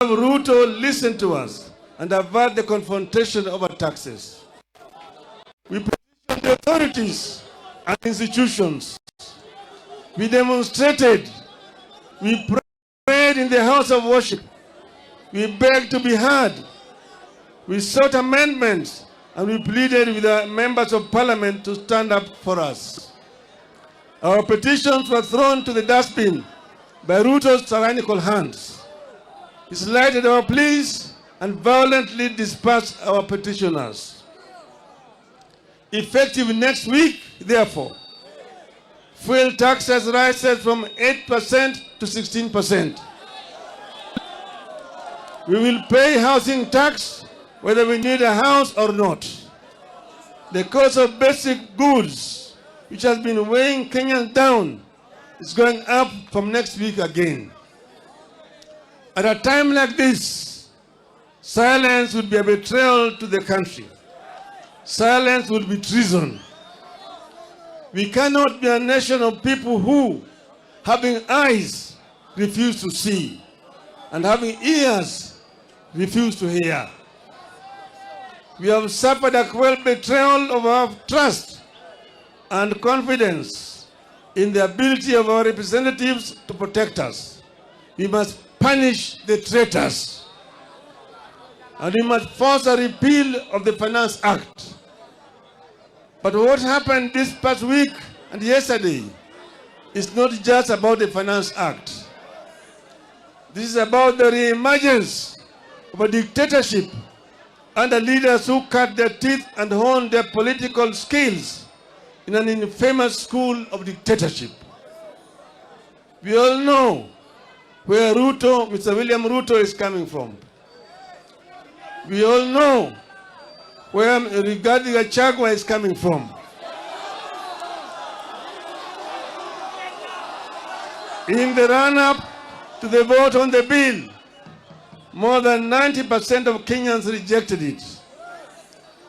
Ruto listen to us and avert the confrontation over taxes. We petitioned the authorities and institutions. We demonstrated. We prayed in the house of worship. We begged to be heard. We sought amendments and we pleaded with the members of parliament to stand up for us. Our petitions were thrown to the dustbin by Ruto's tyrannical hands. He slighted our pleas and violently dispersed our petitioners. Effective next week, therefore, fuel taxes rises from 8% to 16%. We will pay housing tax whether we need a house or not. The cost of basic goods, which has been weighing Kenyans down, is going up from next week again. At a time like this, silence would be a betrayal to the country. Silence would be treason. We cannot be a nation of people who, having eyes, refuse to see, and having ears, refuse to hear. We have suffered a cruel betrayal of our trust and confidence in the ability of our representatives to protect us. We must punish the traitors, and we must force a repeal of the Finance Act. But what happened this past week and yesterday is not just about the Finance Act. This is about the reemergence of a dictatorship under leaders who cut their teeth and honed their political skills in an infamous school of dictatorship. We all know where Mr. William Ruto is coming from. We all know where Rigathi Gachagua is coming from. In the run-up to the vote on the bill, more than 90% of Kenyans rejected it.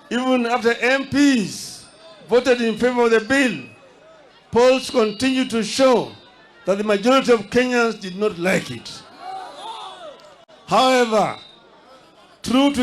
Even after MPs voted in favor of the bill, polls continue to show that the majority of Kenyans did not like it. However, true to